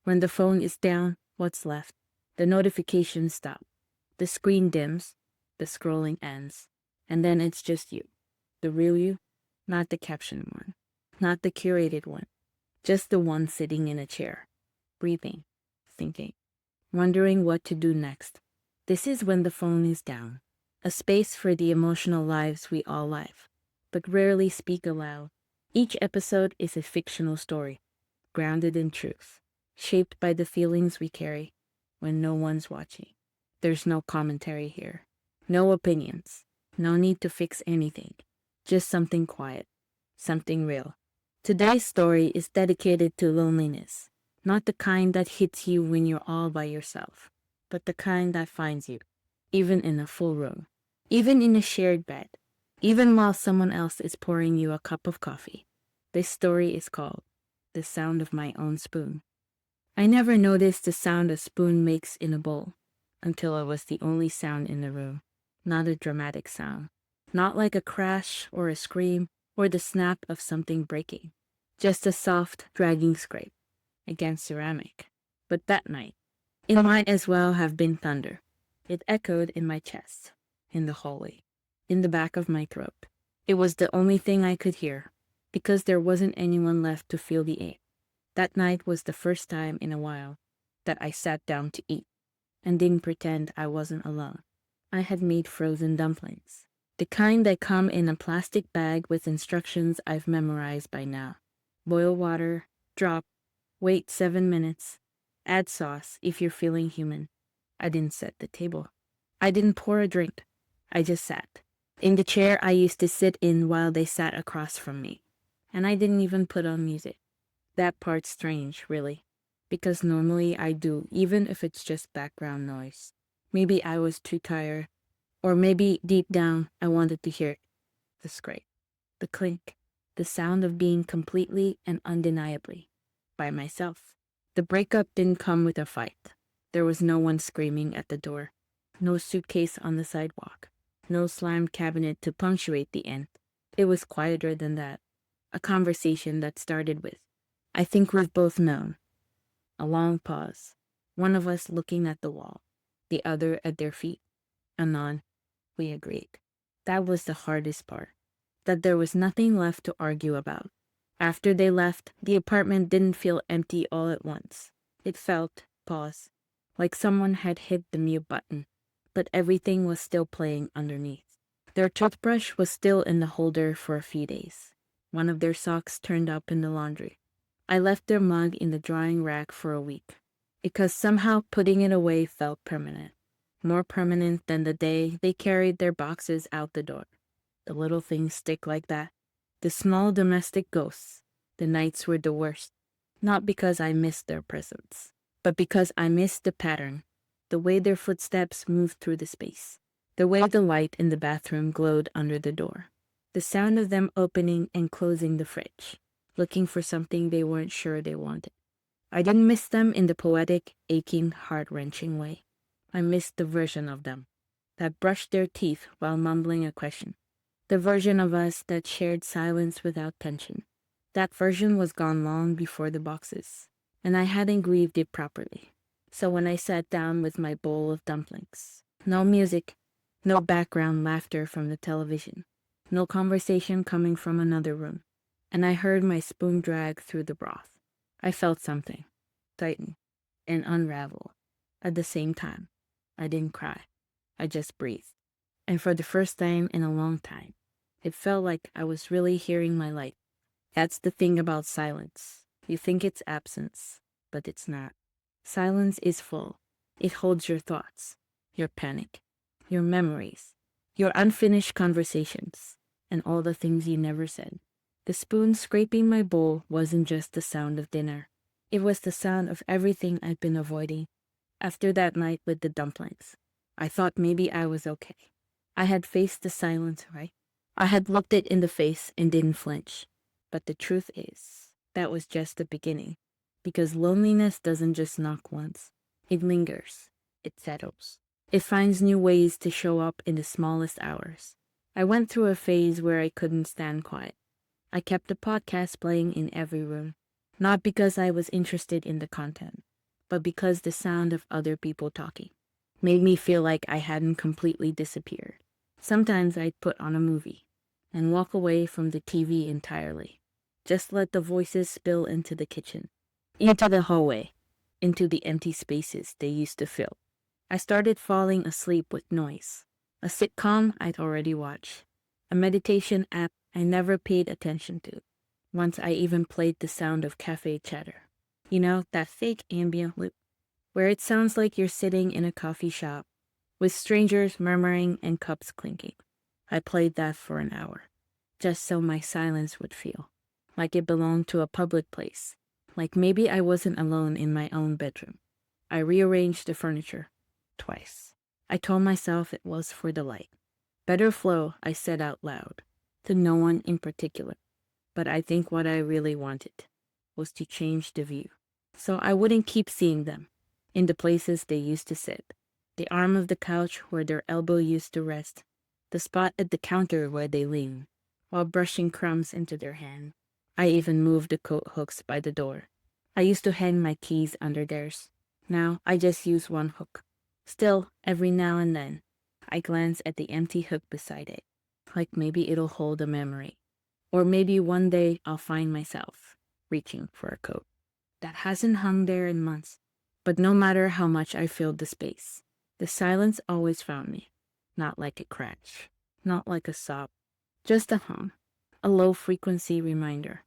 When the phone is down, what's left? The notifications stop. The screen dims. The scrolling ends. And then it's just you. The real you, not the captioned one, not the curated one, just the one sitting in a chair, breathing, thinking, wondering what to do next. This is when the phone is down, a space for the emotional lives we all live, but rarely speak aloud. Each episode is a fictional story, grounded in truth, shaped by the feelings we carry when no one's watching. There's no commentary here, no opinions, no need to fix anything, just something quiet, something real. Today's story is dedicated to loneliness, not the kind that hits you when you're all by yourself, but the kind that finds you, even in a full room, even in a shared bed, even while someone else is pouring you a cup of coffee. This story is called The Sound of My Own Spoon. I never noticed the sound a spoon makes in a bowl until it was the only sound in the room, not a dramatic sound, not like a crash or a scream or the snap of something breaking, just a soft, dragging scrape against ceramic. But that night, it might as well have been thunder. It echoed in my chest, in the hallway, in the back of my throat. It was the only thing I could hear, because there wasn't anyone left to feel the ache. That night was the first time in a while that I sat down to eat and didn't pretend I wasn't alone. I had made frozen dumplings, the kind that come in a plastic bag with instructions I've memorized by now. Boil water, drop, wait 7 minutes, add sauce if you're feeling human. I didn't set the table. I didn't pour a drink. I just sat in the chair I used to sit in while they sat across from me. And I didn't even put on music. That part's strange, really, because normally I do, even if it's just background noise. Maybe I was too tired, or maybe deep down I wanted to hear it. The scrape, the clink, the sound of being completely and undeniably by myself. The breakup didn't come with a fight. There was no one screaming at the door, no suitcase on the sidewalk, no slammed cabinet to punctuate the end. It was quieter than that. A conversation that started with, I think we've both known. A long pause, one of us looking at the wall, the other at their feet. Anon, we agreed. That was the hardest part, that there was nothing left to argue about. After they left, the apartment didn't feel empty all at once. It felt, pause, like someone had hit the mute button, but everything was still playing underneath. Their toothbrush was still in the holder for a few days. One of their socks turned up in the laundry. I left their mug in the drying rack for a week, because somehow putting it away felt permanent, more permanent than the day they carried their boxes out the door. The little things stick like that. The small domestic ghosts. The nights were the worst, not because I missed their presence, but because I missed the pattern, the way their footsteps moved through the space, the way the light in the bathroom glowed under the door, the sound of them opening and closing the fridge, looking for something they weren't sure they wanted. I didn't miss them in the poetic, aching, heart-wrenching way. I missed the version of them that brushed their teeth while mumbling a question. The version of us that shared silence without tension. That version was gone long before the boxes, and I hadn't grieved it properly. So when I sat down with my bowl of dumplings, no music, no background laughter from the television, no conversation coming from another room, and I heard my spoon drag through the broth, I felt something tighten and unravel at the same time. I didn't cry. I just breathed. And for the first time in a long time, it felt like I was really hearing my life. That's the thing about silence. You think it's absence, but it's not. Silence is full. It holds your thoughts, your panic, your memories, your unfinished conversations, and all the things you never said. The spoon scraping my bowl wasn't just the sound of dinner. It was the sound of everything I'd been avoiding. After that night with the dumplings, I thought maybe I was okay. I had faced the silence, right? I had looked it in the face and didn't flinch. But the truth is, that was just the beginning. Because loneliness doesn't just knock once. It lingers. It settles. It finds new ways to show up in the smallest hours. I went through a phase where I couldn't stand quiet. I kept the podcast playing in every room. Not because I was interested in the content, but because the sound of other people talking made me feel like I hadn't completely disappeared. Sometimes I'd put on a movie and walk away from the TV entirely. Just let the voices spill into the kitchen, into the hallway, into the empty spaces they used to fill. I started falling asleep with noise. A sitcom I'd already watched. A meditation app I never paid attention to. Once I even played the sound of cafe chatter. You know, that fake ambient loop, where it sounds like you're sitting in a coffee shop, with strangers murmuring and cups clinking. I played that for an hour, just so my silence would feel like it belonged to a public place, like maybe I wasn't alone in my own bedroom. I rearranged the furniture twice. I told myself it was for the light. Better flow, I said out loud, to no one in particular. But I think what I really wanted was to change the view, so I wouldn't keep seeing them in the places they used to sit, the arm of the couch where their elbow used to rest, the spot at the counter where they lean, while brushing crumbs into their hand. I even moved the coat hooks by the door. I used to hang my keys under theirs. Now I just use one hook. Still, every now and then, I glance at the empty hook beside it, like maybe it'll hold a memory. Or maybe one day I'll find myself reaching for a coat that hasn't hung there in months. But no matter how much I filled the space, the silence always found me. Not like a crash, not like a sob, just a hum, a low-frequency reminder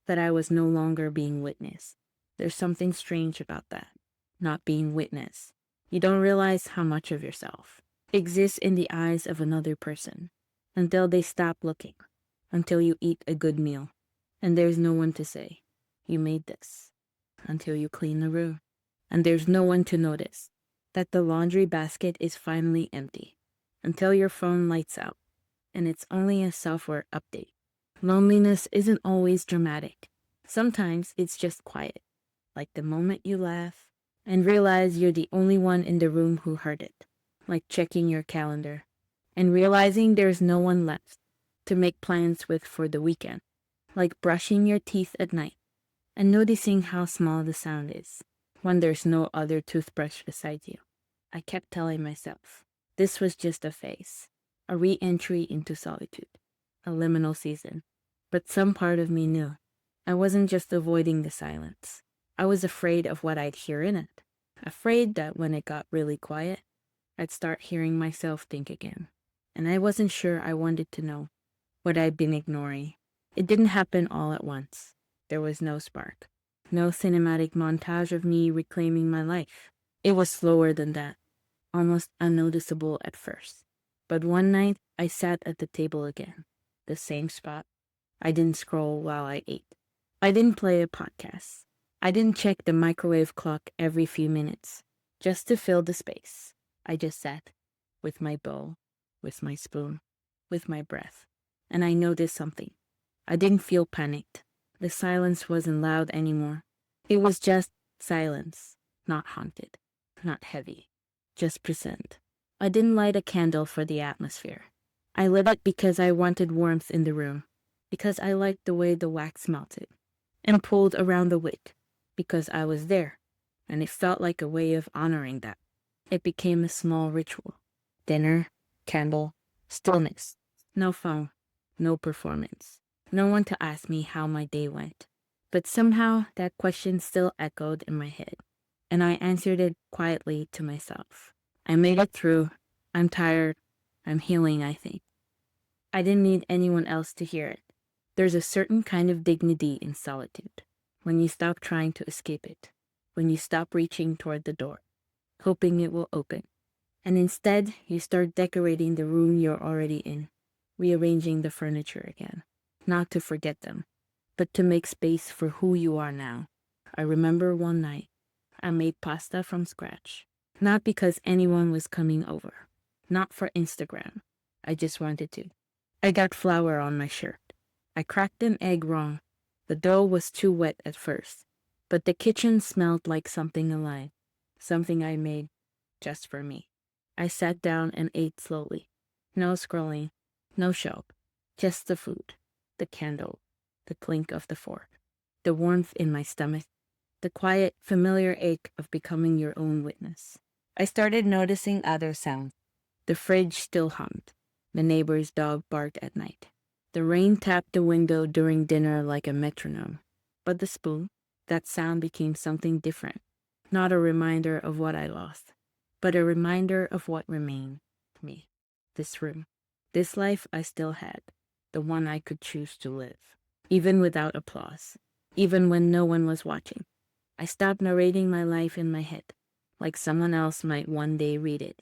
that I was no longer being witnessed. There's something strange about that, not being witnessed. You don't realize how much of yourself exists in the eyes of another person until they stop looking, until you eat a good meal, and there's no one to say, you made this, until you clean the room, and there's no one to notice that the laundry basket is finally empty, until your phone lights out, and it's only a software update. Loneliness isn't always dramatic. Sometimes it's just quiet, like the moment you laugh and realize you're the only one in the room who heard it, like checking your calendar and realizing there's no one left to make plans with for the weekend, like brushing your teeth at night and noticing how small the sound is when there's no other toothbrush beside you. I kept telling myself this was just a phase, a re-entry into solitude, a liminal season. But some part of me knew I wasn't just avoiding the silence. I was afraid of what I'd hear in it, afraid that when it got really quiet, I'd start hearing myself think again. And I wasn't sure I wanted to know what I'd been ignoring. It didn't happen all at once. There was no spark, no cinematic montage of me reclaiming my life. It was slower than that, almost unnoticeable at first. But one night, I sat at the table again, the same spot. I didn't scroll while I ate. I didn't play a podcast. I didn't check the microwave clock every few minutes, just to fill the space. I just sat, with my bowl, with my spoon, with my breath. And I noticed something. I didn't feel panicked. The silence wasn't loud anymore. It was just silence, not haunted, not heavy, just present. I didn't light a candle for the atmosphere. I lit it because I wanted warmth in the room, because I liked the way the wax melted and pulled around the wick, because I was there, and it felt like a way of honoring that. It became a small ritual. Dinner, candle, stillness. No phone, no performance. No one to ask me how my day went. But somehow that question still echoed in my head, and I answered it quietly to myself. I made it through. I'm tired. I'm healing, I think. I didn't need anyone else to hear it. There's a certain kind of dignity in solitude, when you stop trying to escape it, when you stop reaching toward the door, hoping it will open, and instead you start decorating the room you're already in, rearranging the furniture again, not to forget them, but to make space for who you are now. I remember one night, I made pasta from scratch, not because anyone was coming over, not for Instagram. I just wanted to. I got flour on my shirt. I cracked an egg wrong. The dough was too wet at first, but the kitchen smelled like something alive, something I made just for me. I sat down and ate slowly. No scrolling, no show, just the food, the candle, the clink of the fork, the warmth in my stomach, the quiet, familiar ache of becoming your own witness. I started noticing other sounds. The fridge still hummed. The neighbor's dog barked at night. The rain tapped the window during dinner like a metronome. But the spoon, that sound became something different. Not a reminder of what I lost, but a reminder of what remained. Me. This room. This life I still had. The one I could choose to live. Even without applause. Even when no one was watching. I stopped narrating my life in my head, like someone else might one day read it.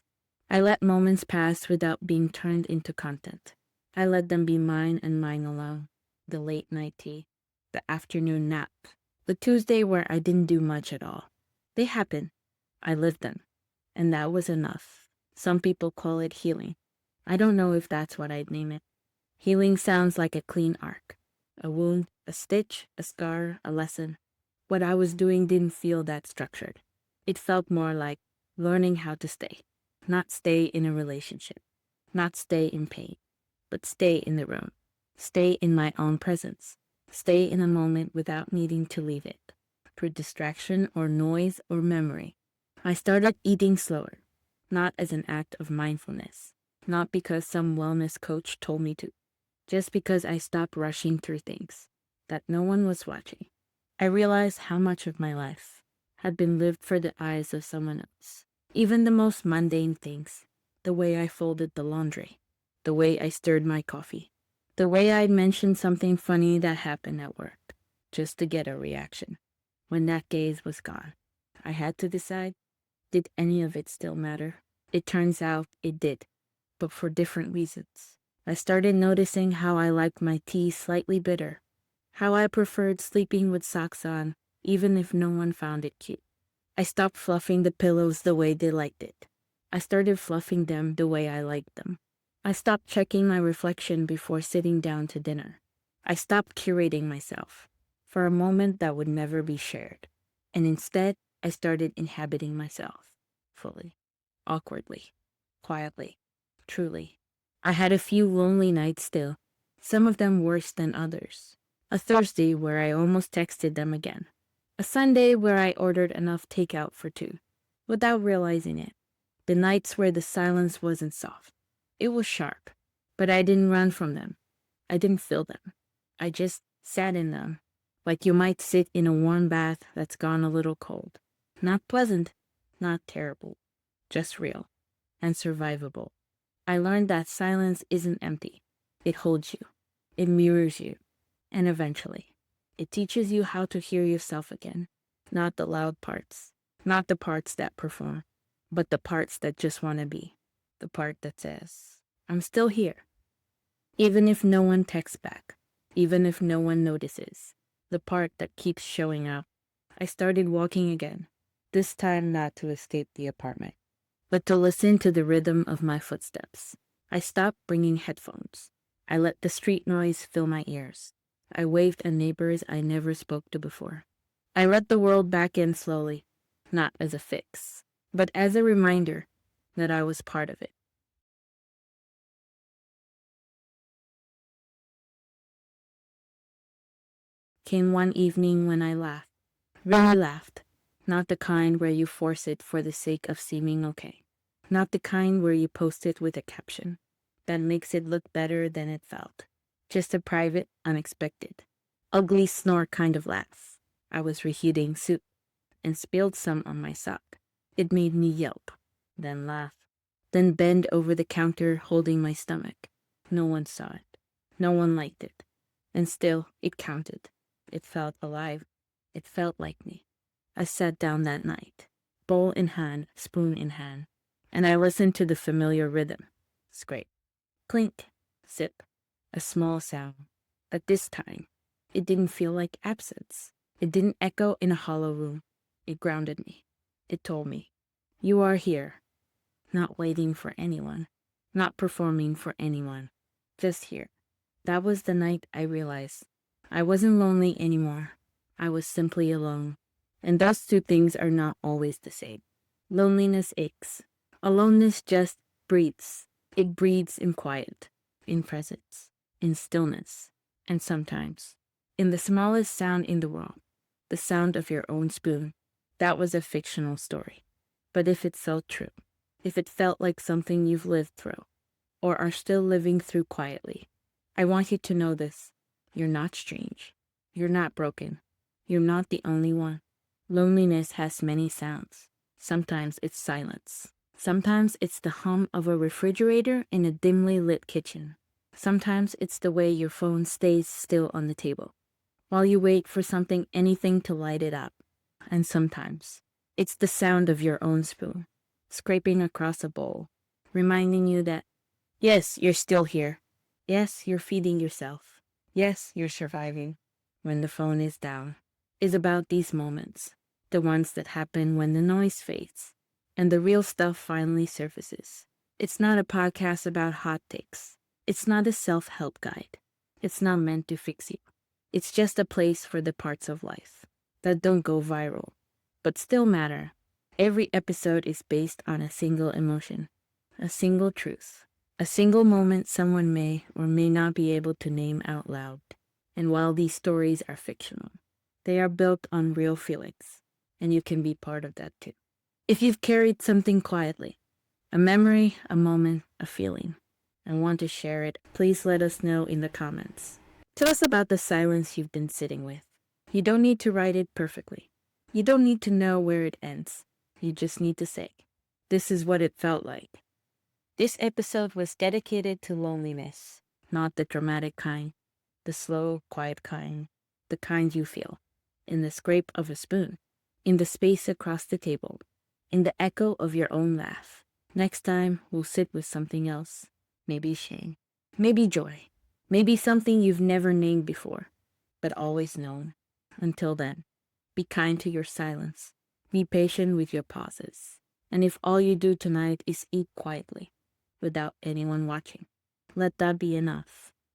I let moments pass without being turned into content. I let them be mine and mine alone. The late night tea, the afternoon nap, the Tuesday where I didn't do much at all. They happened. I lived them. And that was enough. Some people call it healing. I don't know if that's what I'd name it. Healing sounds like a clean arc. A wound, a stitch, a scar, a lesson. What I was doing didn't feel that structured. It felt more like learning how to stay. Not stay in a relationship. Not stay in pain. But stay in the room. Stay in my own presence. Stay in a moment without needing to leave it. Through distraction or noise or memory. I started eating slower. Not as an act of mindfulness. Not because some wellness coach told me to. Just because I stopped rushing through things. That no one was watching. I realized how much of my life had been lived for the eyes of someone else. Even the most mundane things. The way I folded the laundry. The way I stirred my coffee. The way I mentioned something funny that happened at work. Just to get a reaction. When that gaze was gone, I had to decide, did any of it still matter? It turns out it did, but for different reasons. I started noticing how I liked my tea slightly bitter. How I preferred sleeping with socks on, even if no one found it cute. I stopped fluffing the pillows the way they liked it. I started fluffing them the way I liked them. I stopped checking my reflection before sitting down to dinner. I stopped curating myself for a moment that would never be shared. And instead, I started inhabiting myself fully, awkwardly, quietly, truly. I had a few lonely nights still, some of them worse than others. A Thursday where I almost texted them again. A Sunday where I ordered enough takeout for two, without realizing it. The nights where the silence wasn't soft. It was sharp, but I didn't run from them. I didn't feel them. I just sat in them, like you might sit in a warm bath that's gone a little cold. Not pleasant, not terrible, just real and survivable. I learned that silence isn't empty. It holds you. It mirrors you. And eventually, it teaches you how to hear yourself again. Not the loud parts, not the parts that perform, but the parts that just want to be. The part that says, I'm still here. Even if no one texts back, even if no one notices. The part that keeps showing up. I started walking again, this time not to escape the apartment, but to listen to the rhythm of my footsteps. I stopped bringing headphones. I let the street noise fill my ears. I waved at neighbors I never spoke to before. I let the world back in slowly, not as a fix, but as a reminder that I was part of it. Came one evening when I laughed. Really laughed. Not the kind where you force it for the sake of seeming okay. Not the kind where you post it with a caption that makes it look better than it felt. Just a private, unexpected, ugly snore kind of laugh. I was reheating soup and spilled some on my sock. It made me yelp, then laugh, then bend over the counter holding my stomach. No one saw it. No one liked it. And still, it counted. It felt alive. It felt like me. I sat down that night, bowl in hand, spoon in hand, and I listened to the familiar rhythm. Scrape, clink, sip, a small sound. But this time, it didn't feel like absence. It didn't echo in a hollow room. It grounded me. It told me, you are here, not waiting for anyone, not performing for anyone, just here. That was the night I realized I wasn't lonely anymore. I was simply alone. And those two things are not always the same. Loneliness aches. Aloneness just breathes. It breathes in quiet, in presence, in stillness, and sometimes in the smallest sound in the world. the sound of your own spoon. That was a fictional story. But if it felt true, if it felt like something you've lived through, or are still living through quietly, I want you to know this. You're not strange. You're not broken. You're not the only one. Loneliness has many sounds. Sometimes it's silence. Sometimes it's the hum of a refrigerator in a dimly lit kitchen. Sometimes it's the way your phone stays still on the table while you wait for anything to light it up. And sometimes it's the sound of your own spoon scraping across a bowl, reminding you that, yes, you're still here. Yes, you're feeding yourself. Yes, you're surviving. When the phone is down, is about these moments, the ones that happen when the noise fades and the real stuff finally surfaces. It's not a podcast about hot takes. It's not a self-help guide. It's not meant to fix you. It's just a place for the parts of life that don't go viral, but still matter. Every episode is based on a single emotion, a single truth, a single moment someone may or may not be able to name out loud. And while these stories are fictional, they are built on real feelings, and you can be part of that too. If you've carried something quietly, a memory, a moment, a feeling, and want to share it, please let us know in the comments. Tell us about the silence you've been sitting with. You don't need to write it perfectly. You don't need to know where it ends. You just need to say, this is what it felt like. This episode was dedicated to loneliness, not the dramatic kind, the slow, quiet kind, the kind you feel in the scrape of a spoon, in the space across the table, in the echo of your own laugh. Next time, we'll sit with something else. Maybe shame, maybe joy, maybe something you've never named before, but always known. Until then, be kind to your silence. Be patient with your pauses. And if all you do tonight is eat quietly, without anyone watching, let that be enough.